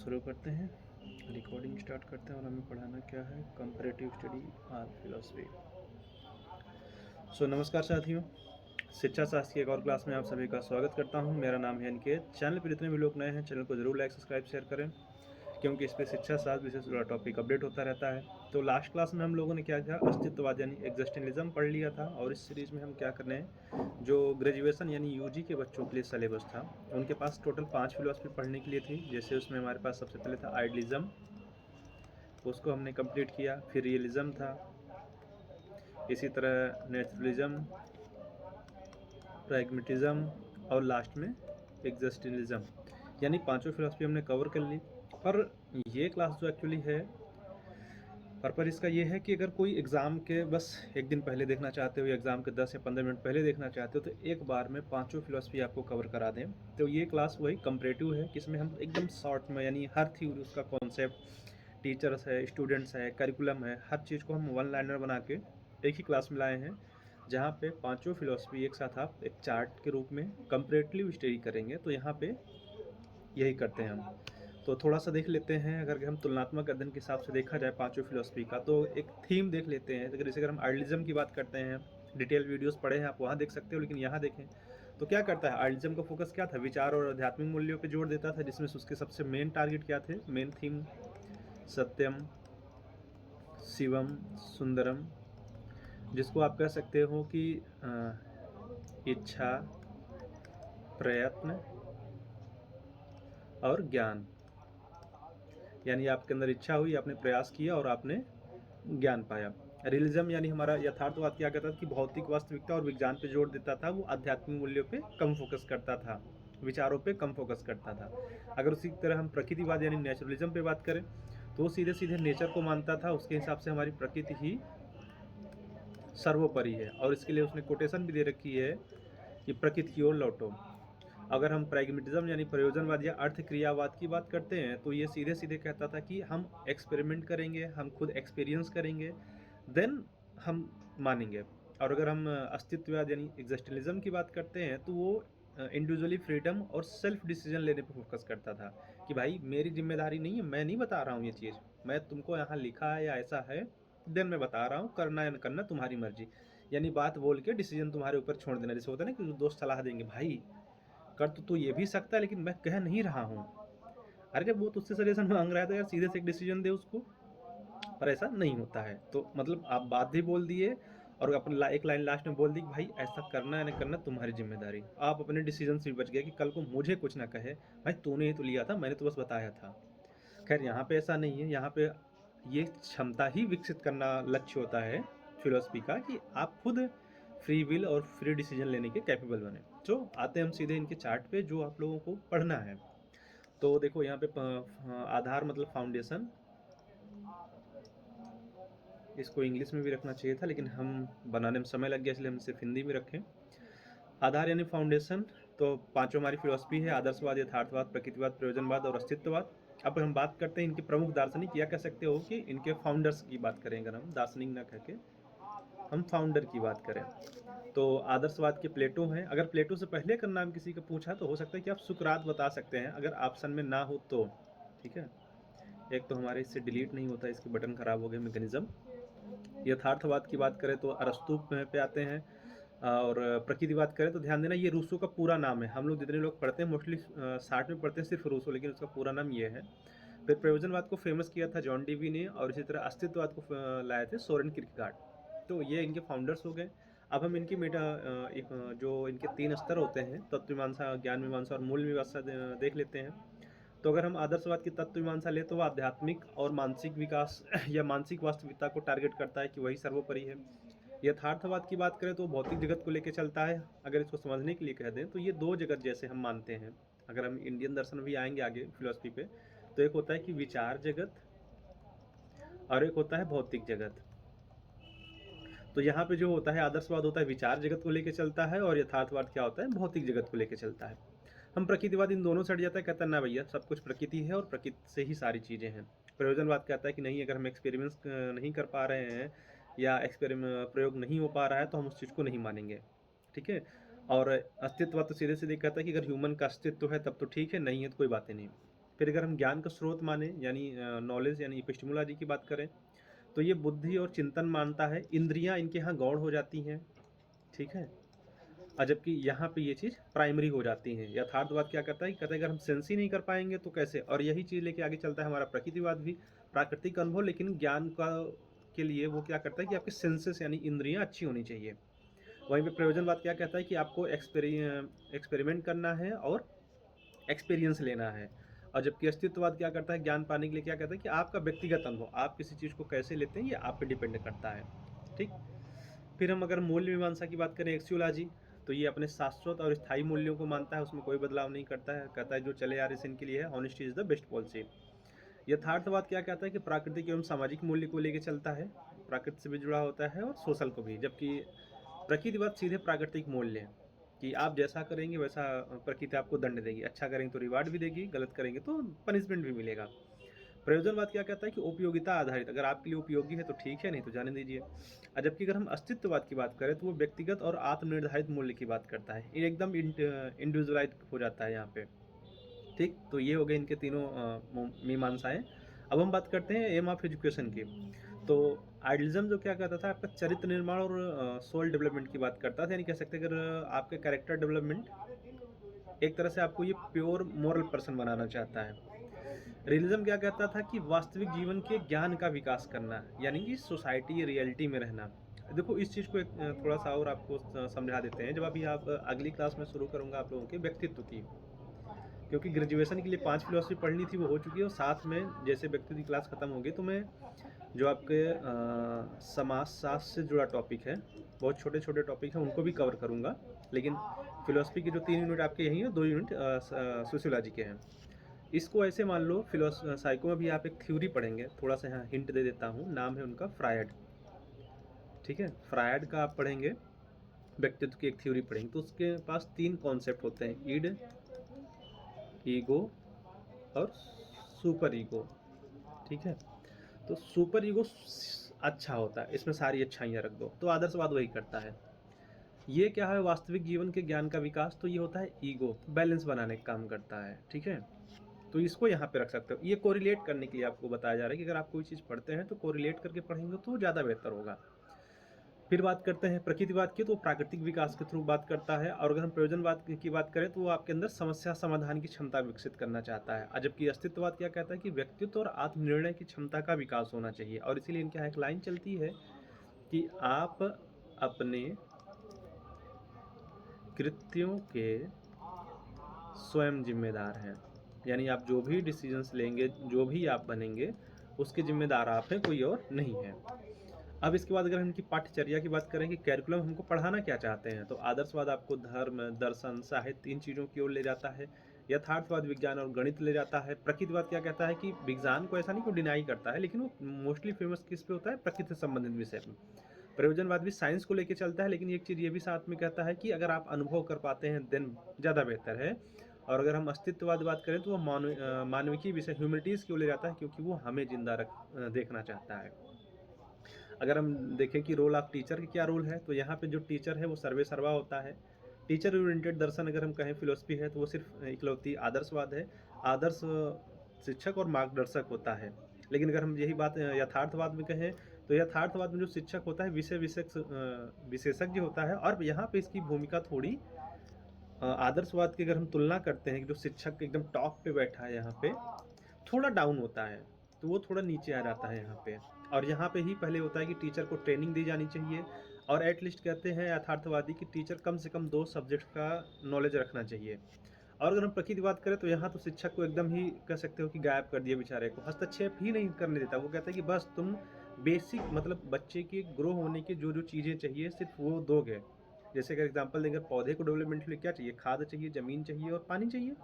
शुरू करते हैं, रिकॉर्डिंग स्टार्ट करते हैं और हमें पढ़ाना क्या है, कंपैरेटिव स्टडी और फिलॉसफी। नमस्कार साथियों, शिक्षा शास्त्र की एक और क्लास में आप सभी का स्वागत करता हूं। मेरा नाम है अनिकेत। चैनल पर जितने भी लोग नए हैं चैनल को जरूर लाइक सब्सक्राइब शेयर करें, क्योंकि इस पर शिक्षा शास्त्र विशेष टॉपिक अपडेट होता रहता है। तो लास्ट क्लास में हम लोगों ने क्या किया, अस्तित्ववाद यानी एग्जिस्टेंशलिज्म पढ़ लिया था। और इस सीरीज में हम क्या करने हैं, जो ग्रेजुएशन यानी यूजी के बच्चों के लिए सिलेबस था, उनके पास टोटल 5 फिलॉसफी पढ़ने के लिए थी। जैसे उसमें हमारे पास सबसे पहले था आइडियलिज्म, उसको हमने कंप्लीट किया। फिर रियलिज्म था, इसी तरह नेचुरलिज्म, प्रैग्मेटिज्म और लास्ट में एग्जिस्टेंशलिज्म, यानी पांचों फिलॉसफी हमने कवर कर ली। पर ये क्लास जो एक्चुअली है, पर्पस इसका ये है कि अगर कोई एग्ज़ाम के बस एक दिन पहले देखना चाहते हो या एग्ज़ाम के 10 या 15 मिनट पहले देखना चाहते हो तो एक बार में पांचों फिलॉसफी आपको कवर करा दें। तो ये क्लास वही कंपैरेटिव है कि इसमें हम एकदम शॉर्ट में, यानी हर थ्योरी, उसका कॉन्सेप्ट, टीचर्स है, स्टूडेंट्स है, करिकुलम है, हर चीज़ को हम वन लाइनर बना के एक ही क्लास में लाए हैं, जहाँ पे पांचों फिलॉसफी एक साथ आप एक चार्ट के रूप में कंपैरेटिव स्टडी करेंगे। तो यहाँ पे यही करते हैं हम। तो थोड़ा सा देख लेते हैं, अगर हम तुलनात्मक अध्ययन के हिसाब से देखा जाए पांचों फिलॉसफी का, तो एक थीम देख लेते हैं। जैसे अगर हम आइडियलिज्म की बात करते हैं, डिटेल वीडियोस पढ़े हैं आप, वहाँ देख सकते हो। लेकिन यहाँ देखें तो क्या करता है, आइडियलिज्म का फोकस क्या था, विचार और आध्यात्मिक मूल्यों पे जोर देता था, जिसमें उसके सबसे मेन टारगेट क्या थे, मेन थीम सत्यम, शिवम, सुंदरम, जिसको आप कह सकते हो कि इच्छा, प्रयत्न और ज्ञान। यानी आपके अंदर इच्छा हुई, आपने प्रयास किया और आपने ज्ञान पाया। रियलिज्म यानी हमारा यथार्थवाद क्या कहता था कि भौतिक वास्तविकता और विज्ञान पे जोर देता था। वो आध्यात्मिक मूल्यों पे कम फोकस करता था, विचारों पे कम फोकस करता था। अगर उसी तरह हम प्रकृतिवाद यानी नेचुरलिज्म पे बात करें तो वो सीधे सीधे नेचर को मानता था। उसके हिसाब से हमारी प्रकृति ही सर्वोपरि है, और इसके लिए उसने कोटेशन भी दे रखी है कि प्रकृति की ओर लौटो। अगर हम प्रैग्मेटिज्म यानी प्रयोजनवाद या अर्थ क्रियावाद की बात करते हैं तो ये सीधे सीधे कहता था कि हम एक्सपेरिमेंट करेंगे, हम खुद एक्सपीरियंस करेंगे, देन हम मानेंगे। और अगर हम अस्तित्ववाद यानी एग्जिस्टेंशलिज्म की बात करते हैं तो वो इंडिविजुअली फ्रीडम और सेल्फ डिसीजन लेने पर फोकस करता था कि भाई मेरी जिम्मेदारी नहीं है, मैं नहीं बता रहा हूँ ये चीज़, मैं तुमको यहाँ लिखा है या ऐसा है, देन मैं बता रहा हूँ, करना या न करना तुम्हारी मर्जी। यानी बात बोल के डिसीजन तुम्हारे ऊपर छोड़ देना। जैसे होता है ना कि दोस्त सलाह देंगे, भाई कर तो तू ये भी सकता है लेकिन मैं कह नहीं रहा हूँ। अरे जब वो तुझसे सजेशन मांग रहा है तो यार सीधे से एक डिसीजन दे उसको। पर ऐसा नहीं होता है। तो मतलब आप बात भी बोल दिए और अपने एक लाइन लास्ट में बोल दी कि भाई ऐसा करना है ना करना तुम्हारी जिम्मेदारी। आप अपने डिसीजन से भी बच गए कि कल को मुझे कुछ ना कहे, भाई तूने ही तो लिया था, मैंने तो बस बताया था। खैर यहाँ पे ऐसा नहीं है। यहाँ पे ये क्षमता ही विकसित करना लक्ष्य होता है फिलोसफी का, कि आप खुद फ्री विल और फ्री डिसीजन लेने के कैपेबल बने। तो आते हैं हम सीधे इनके चार्ट पे जो आप लोगों को पढ़ना है। तो देखो यहाँ पे आधार मतलब फाउंडेशन, इसको इंग्लिश में भी रखना चाहिए था लेकिन हम बनाने में समय लग गया इसलिए हम सिर्फ हिंदी में रखें। आधार यानी फाउंडेशन। तो पांचों हमारी फिलोसफी है, आदर्शवाद, यथार्थवाद, प्रकृतिवाद, प्रयोजनवाद और अस्तित्ववाद। अब हम बात करते हैं इनके प्रमुख दार्शनिक, या कह सकते हो कि इनके फाउंडर्स की बात करें। अगर हम दार्शनिक ना कह के हम फाउंडर की बात करें तो आदर्शवाद के प्लेटो हैं। अगर प्लेटो से पहले का नाम किसी का पूछा तो हो सकता है कि आप सुकरात बता सकते हैं, अगर ऑप्शन में ना हो तो। ठीक है, एक तो हमारे इससे डिलीट नहीं होता, इसके बटन खराब हो गए मैकेनिज्म। यथार्थवाद की बात करें तो अरस्तु पे आते हैं। और प्रकृतिवाद करें तो ध्यान देना ये रूसो का पूरा नाम है। हम लोग जितने लोग पढ़ते हैं मोस्टली 60 में पढ़ते हैं सिर्फ रूसो, लेकिन उसका पूरा नाम ये है। फिर प्रयोजनवाद को फेमस किया था जॉन डीवी ने, और इसी तरह अस्तित्ववाद को लाए थे सोरेन किरकेगार्ड। तो ये इनके फाउंडर्स हो गए। अब हम इनकी जो इनके 3 स्तर होते हैं, तत्वमीमांसा, ज्ञान मीमांसा और मूल मीमांसा देख लेते हैं। तो अगर हम आदर्शवाद की तत्व मीमांसा ले तो वह आध्यात्मिक और मानसिक विकास या मानसिक वास्तविकता को टारगेट करता है कि वही सर्वोपरि है। यथार्थवाद की बात करें तो भौतिक जगत को लेकर चलता है। अगर इसको समझने के लिए कह दें तो ये 2 जगत जैसे हम मानते हैं। अगर हम इंडियन दर्शन भी आएंगे आगे फिलोसफी पे, तो एक होता है कि विचार जगत और एक होता है भौतिक जगत। तो यहाँ पे जो होता है आदर्शवाद होता है विचार जगत को लेकर चलता है, और यथार्थवाद क्या होता है, भौतिक जगत को लेकर चलता है। हम प्रकृतिवाद इन दोनों से हट जाता है, कहता है ना भैया सब कुछ प्रकृति है और प्रकृति से ही सारी चीज़ें हैं। प्रयोजनवाद कहता है कि नहीं, अगर हम एक्सपेरिमेंट्स नहीं कर पा रहे हैं या प्रयोग नहीं हो पा रहा है तो हम उस चीज़ को नहीं मानेंगे। ठीक है। और अस्तित्ववाद तो सीधे सीधे कहता है कि अगर ह्यूमन का अस्तित्व है तब तो ठीक है, नहीं है तो कोई बातें नहीं। फिर अगर हम ज्ञान का स्रोत माने यानी नॉलेज यानी एपिस्टेमोलॉजी की बात करें, तो ये बुद्धि और चिंतन मानता है, इंद्रियाँ इनके यहाँ गौण हो जाती हैं, ठीक है? जबकि यहाँ पे ये चीज़ प्राइमरी हो जाती हैं। यथार्थवाद क्या कहता है कि कहता है अगर हम सेंस ही नहीं कर पाएँगे तो कैसे? और यही चीज़ लेके आगे चलता है हमारा प्रकृतिवाद भी, प्राकृतिक अनुभव, लेकिन ज्ञान का के लिए वो क्या करता है कि आपके सेंसेस यानी इंद्रियाँ अच्छी होनी चाहिए। वहीं पे प्रयोजनवाद क्या कहता है कि आपको एक्सपेरिमेंट करना है और एक्सपीरियंस लेना है। और जबकि अस्तित्ववाद क्या करता है, ज्ञान पाने के लिए क्या कहता है कि आपका व्यक्तिगत अनुभव, आप किसी चीज़ को कैसे लेते हैं ये आप पे डिपेंड करता है, ठीक? फिर हम अगर मूल्य मीमांसा की बात करें एक्सियोलॉजी, तो ये अपने शाश्वत और स्थायी मूल्यों को मानता है, उसमें कोई बदलाव नहीं करता है, कहता है जो चले आ रहे हैं इनके लिए है, honesty is the best policy. यथार्थवाद क्या कहता है कि प्राकृतिक एवं सामाजिक मूल्य को लेके चलता है, प्रकृति से भी जुड़ा होता है और सोशल को भी, जबकि प्रकृतिवाद सीधे प्राकृतिक मूल्य है कि आप जैसा करेंगे वैसा प्रकृति आपको दंड देगी, अच्छा करेंगे तो रिवार्ड भी देगी, गलत करेंगे तो पनिशमेंट भी मिलेगा। प्रयोजनवाद क्या कहता है कि उपयोगिता आधारित, अगर आपके लिए उपयोगी है तो ठीक है, नहीं तो जाने दीजिए। जबकि अगर हम अस्तित्ववाद की बात करें तो वो व्यक्तिगत और आत्मनिर्धारित मूल्य की बात करता है, ये एकदम इंडिविजुअलाइज हो जाता है यहाँ पे, ठीक? तो ये हो गए इनके तीनों मीमांसाएं। अब हम बात करते हैं एम ऑफ एजुकेशन की। तो आइडियलिज्म जो क्या कहता था, आपका चरित्र निर्माण और सोल डेवलपमेंट की बात करता था, यानी कह सकते हैं अगर आपके कैरेक्टर डेवलपमेंट, एक तरह से आपको ये प्योर मोरल पर्सन बनाना चाहता है। रियलिज्म क्या कहता था कि वास्तविक जीवन के ज्ञान का विकास करना, यानी कि सोसाइटी रियलिटी में रहना। देखो इस चीज़ को एक थोड़ा सा और आपको समझा देते हैं, जब अभी आप अगली क्लास में शुरू करूँगा आप लोगों के व्यक्तित्व की, क्योंकि ग्रेजुएशन के लिए 5 फिलॉसफी पढ़नी थी वो हो चुकी है, और साथ में जैसे व्यक्तित्व की क्लास खत्म होगी तो मैं जो आपके समाजशास्त्र से जुड़ा टॉपिक है, बहुत छोटे छोटे टॉपिक हैं उनको भी कवर करूँगा, लेकिन फिलॉसफी के जो 3 यूनिट आपके यहीं हैं, 2 यूनिट सोशियोलॉजी के हैं। इसको ऐसे मान लो, साइको में भी आप एक थ्योरी पढ़ेंगे, थोड़ा सा यहाँ हिंट दे देता हूँ, नाम है उनका फ्रायड, ठीक है? फ्रायड का आप पढ़ेंगे, व्यक्तित्व की एक थ्योरी पढ़ेंगे, तो उसके पास 3 कॉन्सेप्ट होते हैं, ईड, ईगो और सुपर ईगो, ठीक है? तो सुपर ईगो अच्छा होता है, इसमें सारी अच्छाइयाँ रख दो, तो आदर्शवाद वही करता है। ये क्या है, वास्तविक जीवन के ज्ञान का विकास, तो ये होता है ईगो, बैलेंस बनाने का काम करता है, ठीक है? तो इसको यहाँ पे रख सकते हो, ये कोरिलेट करने के लिए आपको बताया जा रहा है कि अगर आप कोई चीज़ पढ़ते हैं तो कोरिलेट करके पढ़ेंगे तो ज़्यादा बेहतर होगा। फिर बात करते हैं प्रकृतिवाद की, तो प्राकृतिक विकास के थ्रू बात करता है, और अगर हम प्रयोजनवाद की बात करें तो वो आपके अंदर समस्या समाधान की क्षमता विकसित करना चाहता है। जबकि अस्तित्ववाद क्या कहता है कि व्यक्तित्व और आत्मनिर्णय की क्षमता का विकास होना चाहिए, और इसीलिए इनके यहाँ एक लाइन चलती है कि आप अपने कृत्यों के स्वयं जिम्मेदार हैं, यानी आप जो भी डिसीजंस लेंगे, जो भी आप बनेंगे, उसके जिम्मेदार आप हैं, कोई और नहीं है। अब इसके बाद अगर हम इनकी पाठ्यचर्या की बात करें कि कैरिकुलम हमको पढ़ाना क्या चाहते हैं, तो आदर्शवाद आपको धर्म, दर्शन, साहित्य, इन चीज़ों की ओर ले जाता है। यथार्थवाद विज्ञान और गणित ले जाता है। प्रकृतिवाद क्या कहता है कि विज्ञान को ऐसा नहीं को डिनाई करता है, लेकिन वो मोस्टली फेमस किस पे होता है, प्रकृति से संबंधित विषय में। प्रयोजनवाद भी साइंस को लेके चलता है, लेकिन एक चीज़ ये भी साथ में कहता है कि अगर आप अनुभव कर पाते हैं देन ज़्यादा बेहतर है। और अगर हम अस्तित्ववाद बात करें तो वो मानविकी विषय, ह्यूमैनिटीज़ की ओर ले जाता है, क्योंकि वो हमें जिंदा देखना चाहता है। अगर हम देखें कि रोल ऑफ टीचर का क्या रोल है, तो यहाँ पे जो टीचर है वो सर्वे सर्वा होता है। टीचर ओरिएंटेड दर्शन अगर हम कहें फिलोसफी है, तो वो सिर्फ इकलौती आदर्शवाद है। आदर्श शिक्षक और मार्गदर्शक होता है। लेकिन अगर हम यही बात यथार्थवाद में कहें, तो यथार्थवाद में जो शिक्षक होता है विशेषज्ञ होता है, और यहाँ पे इसकी भूमिका थोड़ी आदर्शवाद की अगर हम तुलना करते हैं कि जो शिक्षक एकदम टॉप पे बैठा है, यहाँ पे थोड़ा डाउन होता है, तो वो थोड़ा नीचे आ जाता है यहाँ पे। और यहाँ पे ही पहले होता है कि टीचर को ट्रेनिंग दी जानी चाहिए, और एटलीस्ट कहते हैं यथार्थवादी कि टीचर कम से कम 2 सब्जेक्ट का नॉलेज रखना चाहिए। और अगर हम प्रकृति की बात करें तो यहाँ तो शिक्षक को एकदम ही कह सकते हो कि गायब कर दिया बेचारे को, हस्तक्षेप ही नहीं करने देता। वो कहता है कि बस तुम बेसिक मतलब बच्चे के ग्रो होने की जो जो चीज़ें चाहिए सिर्फ वो दोगे। जैसे अगर एग्जाम्पल देंगे, पौधे को डेवलपमेंट के लिए क्या चाहिए, खाद चाहिए, ज़मीन चाहिए और पानी चाहिए।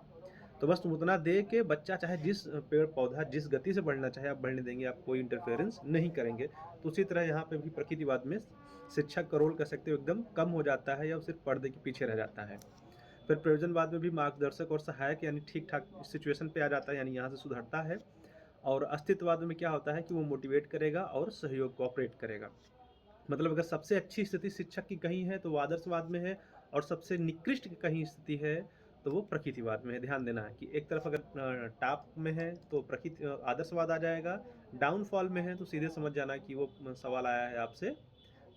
तो बस तुम उतना दे के बच्चा चाहे जिस पेड़ पौधा जिस गति से बढ़ना चाहे आप बढ़ने देंगे, आप कोई इंटरफेरेंस नहीं करेंगे। तो उसी तरह यहाँ पे भी प्रकृतिवाद में शिक्षक का रोल कह सकते हो एकदम कम हो जाता है, या वो सिर्फ पर्दे के पीछे रह जाता है। फिर प्रयोजनवाद में भी मार्गदर्शक और सहायक यानी ठीक ठाक सिचुएशन पे आ जाता है, यानी यहाँ से सुधरता है। और अस्तित्ववाद में क्या होता है कि वो मोटिवेट करेगा और सहयोग कोऑपरेट करेगा। मतलब अगर सबसे अच्छी स्थिति शिक्षक की कहीं है तो वो आदर्शवाद में है, और सबसे निकृष्ट की कहीं स्थिति है तो वो प्रकृतिवाद में है। ध्यान देना है कि एक तरफ अगर टॉप में है तो आदर्शवाद आ जाएगा, डाउनफॉल में है तो सीधे समझ जाना कि वो सवाल आया है आपसे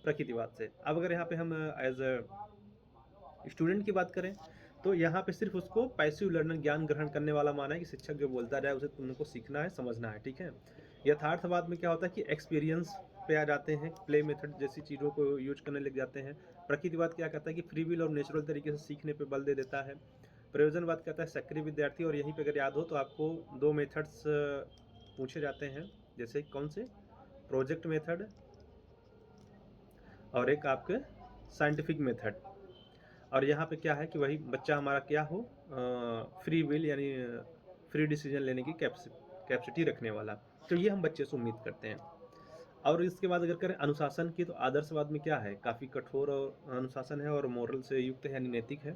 प्रकृतिवाद से। अब अगर यहाँ पे हम एज अ स्टूडेंट की बात करें तो यहाँ पे सिर्फ उसको पैसिव लर्नर, ज्ञान ग्रहण करने वाला माना है कि शिक्षक जो बोलता जाए उसे तुमको सीखना है, समझना है, ठीक है। यथार्थवाद में क्या होता है कि एक्सपीरियंस पे आ जाते हैं, प्ले मेथड जैसी चीज़ों को यूज करने लग जाते हैं। प्रकृतिवाद क्या कहता है कि फ्री विल और नेचुरल तरीके से सीखने पे बल दे देता है। प्रयोजनवाद कहता है सक्रिय विद्यार्थी, और यहीं पे अगर याद हो तो आपको 2 मेथड्स पूछे जाते हैं, जैसे कौन से, प्रोजेक्ट मेथड और एक आपके साइंटिफिक मेथड। और यहाँ पे क्या है कि वही बच्चा हमारा क्या हो, फ्री विल यानी फ्री डिसीजन लेने की कैपेसिटी रखने वाला। तो ये हम बच्चे से उम्मीद करते हैं। और इसके बाद अगर करें अनुशासन की, तो आदर्शवाद में क्या है, काफ़ी कठोर और अनुशासन है और मोरल से युक्त है यानी नैतिक है।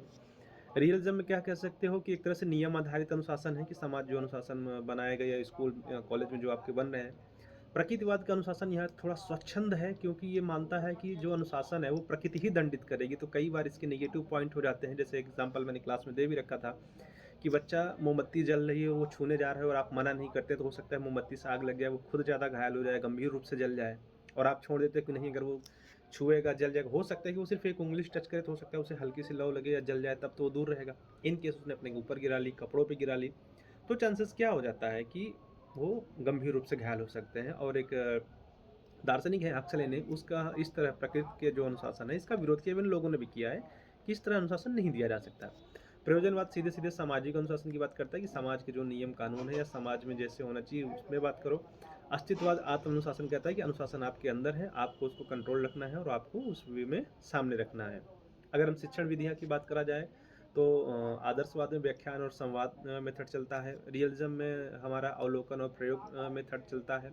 रियलिज्म में क्या कह सकते हो कि एक तरह से नियम आधारित अनुशासन है कि समाज जो अनुशासन बनाया गया या स्कूल कॉलेज में जो आपके बन रहे हैं। प्रकृतिवाद का अनुशासन यहाँ थोड़ा स्वच्छंद है, क्योंकि ये मानता है कि जो अनुशासन है वो प्रकृति ही दंडित करेगी। तो कई बार इसके नेगेटिव पॉइंट हो जाते हैं, जैसे एग्जांपल मैंने क्लास में दे भी रखा था कि बच्चा मोमबत्ती जल रही है, वो छूने जा रहा है और आप मना नहीं करते, तो हो सकता है मोमबत्ती से आग लग जाए, वो खुद ज़्यादा घायल हो जाए, गंभीर रूप से जल जाए, और आप छोड़ देते कि नहीं, अगर वो छुएगा जल जाएगा। हो सकता है कि वो सिर्फ एक उंगली टच करे तो हो सकता है उसे हल्की सी लौ लगे या जल जाए, तब तो वो दूर रहेगा। इन केस उसने अपने ऊपर गिरा ली, कपड़ों पे गिरा ली, तो चांसेस क्या हो जाता है कि वो गंभीर रूप से घायल हो सकते हैं। और एक दार्शनिक है हक्सले ने उसका इस तरह प्रकृति के जो अनुशासन है इसका विरोध किया, इन लोगों ने भी किया है कि इस तरह अनुशासन नहीं दिया जा सकता। प्रयोजनवाद सीधे सीधे सामाजिक अनुशासन की बात करता है कि समाज के जो नियम कानून है या समाज में जैसे होना चाहिए उसमें बात करो। अस्तित्ववाद आत्म अनुशासन कहता है कि अनुशासन आपके अंदर है, आपको उसको कंट्रोल रखना है और आपको उस वे में सामने रखना है। अगर हम शिक्षण विधियाँ की बात करा जाए तो आदर्शवाद में व्याख्यान और संवाद मेथड चलता है। रियलिज्म में हमारा अवलोकन और प्रयोग मेथड चलता है।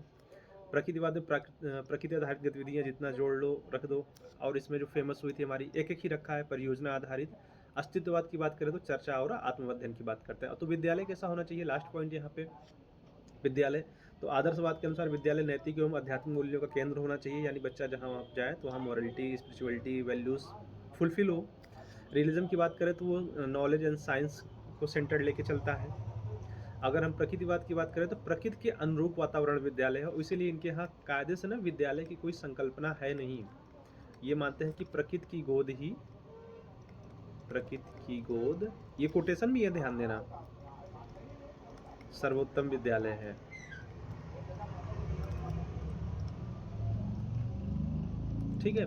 प्रकृतिवाद में प्रकृति आधारित गतिविधियाँ जितना जोड़ लो रख दो। और इसमें जो फेमस हुई थी हमारी, एक ही रखा है, परियोजना आधारित। अस्तित्ववाद की बात करें तो चर्चा और आत्मअध्ययन की बात करते हैं। तो विद्यालय कैसा होना चाहिए, लास्ट पॉइंट यहाँ पे विद्यालय। तो आदर्शवाद के अनुसार विद्यालय नैतिक एवं आध्यात्मिक मूल्यों का केंद्र होना चाहिए, यानी बच्चा जहाँ जाए तो वहाँ मॉरलिटी, स्पिरिचुअलिटी, वैल्यूज़ फुलफिल हो। रियलिज्म की बात करें तो वो नॉलेज एंड साइंस को सेंटर लेके चलता है। अगर हम प्रकृतिवाद की बात करें तो प्रकृति के अनुरूप वातावरण विद्यालय है, इसीलिए इनके यहाँ कायदे से ना विद्यालय की कोई संकल्पना है नहीं। ये मानते हैं कि प्रकृति की गोद, ये कोटेशन भी है, ध्यान देना, सर्वोत्तम विद्यालय है। ठीक है।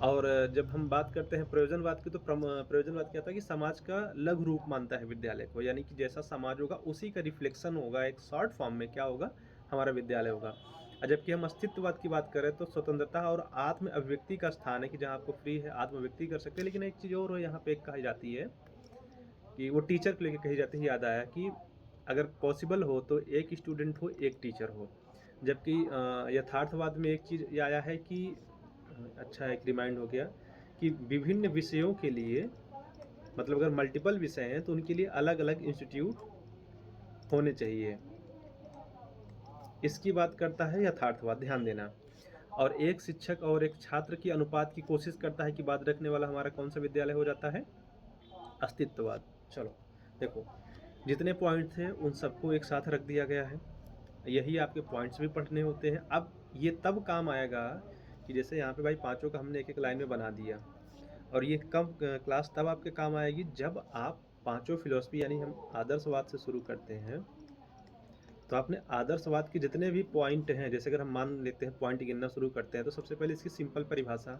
और जब हम बात करते हैं प्रयोजनवाद की, तो प्रयोजनवाद कहता है कि समाज का लघु रूप मानता है विद्यालय को, यानी कि जैसा समाज होगा उसी का रिफ्लेक्शन होगा, एक शॉर्ट फॉर्म में क्या होगा, हमारा विद्यालय होगा। और जबकि हम अस्तित्ववाद की बात करें तो स्वतंत्रता और आत्म अभिव्यक्ति का स्थान है कि जहाँ आपको फ्री है, आत्म अभिव्यक्ति कर सकते हैं। लेकिन एक चीज़ और यहाँ पे कही जाती है कि वो टीचर को लेकर कही जाती है, याद आया कि अगर पॉसिबल हो तो एक स्टूडेंट हो, एक टीचर हो। जबकि यथार्थवाद में एक चीज़ आया है कि अच्छा एक रिमाइंड हो गया कि विभिन्न विषयों के लिए, मतलब अगर मल्टीपल विषय हैं तो उनके लिए अलग अलग इंस्टीट्यूट होने चाहिए। इसकी बात करता है यथार्थवाद, ध्यान देना। और एक शिक्षक और एक छात्र की अनुपात की कोशिश करता है कि बात रखने वाला हमारा कौन सा विद्यालय हो जाता है, अस्तित्ववाद। चलो देखो, जितने पॉइंट थे उन सबको एक साथ रख दिया गया है। यही आपके पॉइंट्स भी पढ़ने होते हैं। अब ये तब काम आएगा कि जैसे यहाँ पे भाई पांचों का हमने एक एक लाइन में बना दिया, और ये कब क्लास तब आपके काम आएगी जब आप पांचों फिलोसफी यानी हम आदर्शवाद से शुरू करते हैं, तो आपने आदर्शवाद के जितने भी पॉइंट हैं, जैसे अगर हम मान लेते हैं पॉइंट गिनना शुरू करते हैं, तो सबसे पहले इसकी सिंपल परिभाषा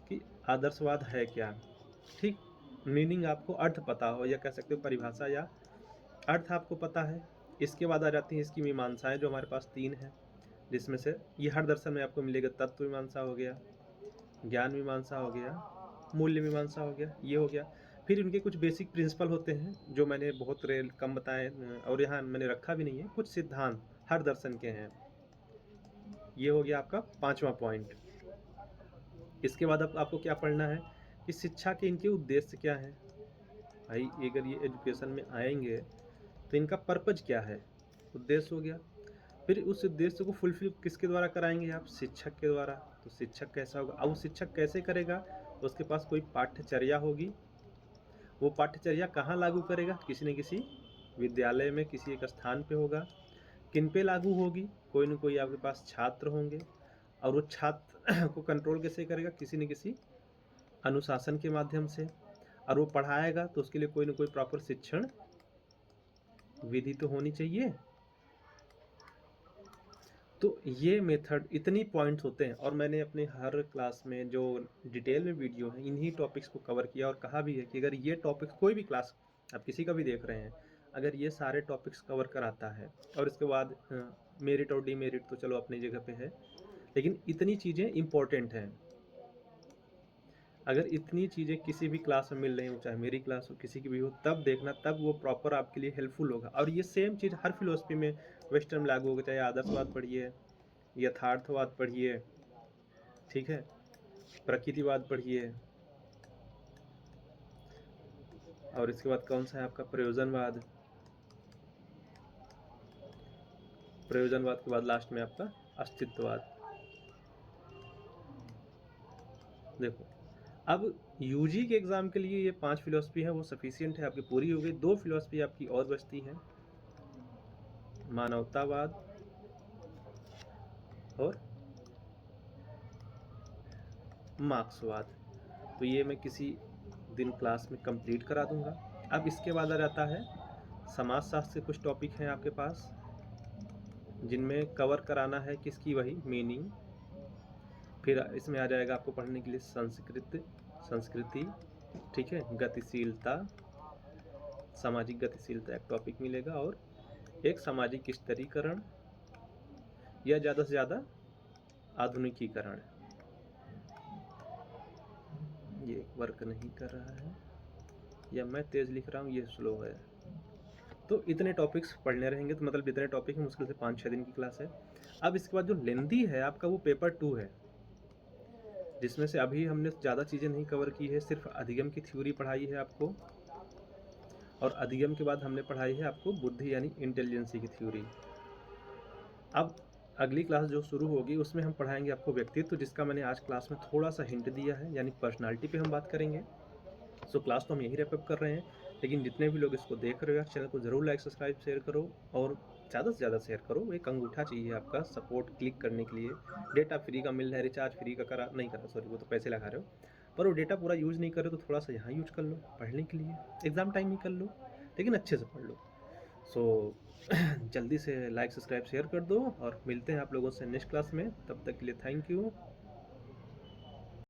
कि आदर्शवाद है क्या, ठीक, मीनिंग आपको अर्थ पता हो, या कह सकते हो परिभाषा या अर्थ आपको पता है। इसके बाद आ जाती हैं इसकी मीमांसाएं जो हमारे पास 3 हैं, जिसमें से ये हर दर्शन में आपको मिलेगा। तत्व मीमांसा हो गया, ज्ञान मीमांसा हो गया, मूल्य मीमांसा हो गया, ये हो गया। फिर इनके कुछ बेसिक प्रिंसिपल होते हैं जो मैंने बहुत रेल कम बताए, और यहाँ मैंने रखा भी नहीं है, कुछ सिद्धांत हर दर्शन के हैं। ये हो गया आपका 5वां पॉइंट। इसके बाद अब आपको क्या पढ़ना है कि शिक्षा के इनके उद्देश्य क्या हैं। भाई अगर ये एजुकेशन में आएंगे तो इनका पर्पज क्या है, उद्देश्य हो गया। फिर उस उद्देश्य को फुलफिल किसके द्वारा कराएंगे आप, शिक्षक के द्वारा। तो शिक्षक कैसा होगा, अब वो शिक्षक कैसे करेगा, तो उसके पास कोई पाठ्यचर्या होगी वो पाठ्यचर्या कहाँ लागू करेगा? किसी न किसी विद्यालय में, किसी एक स्थान पे होगा। किन पे लागू होगी? कोई न कोई आपके पास छात्र होंगे और वो छात्र को कंट्रोल कैसे करेगा? किसी न किसी अनुशासन के माध्यम से। और वो पढ़ाएगा तो उसके लिए कोई न कोई प्रॉपर शिक्षण विधि तो होनी चाहिए। तो ये मेथड, इतनी पॉइंट्स होते हैं और मैंने अपने हर क्लास में जो डिटेल में वीडियो है इन्हीं टॉपिक्स को कवर किया और कहा भी है कि अगर ये टॉपिक्स कोई भी क्लास आप किसी का भी देख रहे हैं, अगर ये सारे टॉपिक्स कवर कराता है और इसके बाद मेरिट और डीमेरिट तो चलो अपनी जगह पे है, लेकिन इतनी चीज़ें इम्पोर्टेंट हैं। अगर इतनी चीज़ें किसी भी क्लास में मिल रही हो, चाहे मेरी क्लास हो, किसी की भी हो, तब देखना, तब वो प्रॉपर आपके लिए हेल्पफुल होगा। और ये सेम चीज़ हर फिलॉसफी में वेस्टर्न में लागू होगा, चाहे आदर्शवाद पढ़िए, यथार्थवाद पढ़िए, ठीक है, प्रकृतिवाद पढ़िए, और इसके बाद कौन सा है आपका प्रयोजनवाद। प्रयोजनवाद के बाद लास्ट में आपका अस्तित्ववाद। देखो, अब यूजी के एग्ज़ाम के लिए ये 5 फिलॉसफी है वो सफिशिएंट है, आपकी पूरी हो गई। 2 फिलॉसफी आपकी और बचती हैं, मानवतावाद और मार्क्सवाद। तो ये मैं किसी दिन क्लास में कंप्लीट करा दूंगा। अब इसके बाद आ जाता है समाजशास्त्र से कुछ टॉपिक हैं आपके पास, जिनमें कवर कराना है किसकी, वही मीनिंग। फिर इसमें आ जाएगा आपको पढ़ने के लिए संस्कृति, ठीक है, गतिशीलता, सामाजिक गतिशीलता एक टॉपिक मिलेगा, और एक सामाजिक स्तरीकरण या ज़्यादा से ज़्यादा आधुनिकीकरण। ये वर्क नहीं कर रहा है या मैं तेज़ लिख रहा हूँ, ये स्लो है। तो इतने टॉपिक्स पढ़ने रहेंगे, तो मतलब इतने टॉपिक है, मुश्किल से 5-6 दिन की क्लास है। अब इसके बाद जो लेंदी है आपका, वो पेपर 2 है, जिसमें से अभी हमने ज़्यादा चीज़ें नहीं कवर की है, सिर्फ अधिगम की थ्योरी पढ़ाई है आपको, और अधिगम के बाद हमने पढ़ाई है आपको बुद्धि यानी इंटेलिजेंसी की थ्योरी। अब अगली क्लास जो शुरू होगी उसमें हम पढ़ाएंगे आपको व्यक्तित्व, जिसका मैंने आज क्लास में थोड़ा सा हिंट दिया है, यानी पर्सनालिटी पे हम बात करेंगे। सो क्लास तो हम यही रैप अप कर रहे हैं, लेकिन जितने भी लोग इसको देख रहे हो चैनल को ज़रूर लाइक सब्सक्राइब शेयर करो, और ज़्यादा से ज़्यादा शेयर करो। एक अंगूठा चाहिए आपका सपोर्ट क्लिक करने के लिए। डेटा फ्री का मिल रहा है, रिचार्ज फ्री का करा नहीं करा, सॉरी वो तो पैसे लगा रहे हो, पर वो डेटा पूरा यूज़ नहीं कर रहे हो तो थोड़ा सा यहाँ यूज कर लो पढ़ने के लिए, एग्ज़ाम टाइम ही कर लो, लेकिन अच्छे से पढ़ लो। सो जल्दी से लाइक सब्सक्राइब शेयर कर दो, और मिलते हैं आप लोगों से नेक्स्ट क्लास में। तब तक के लिए थैंक यू।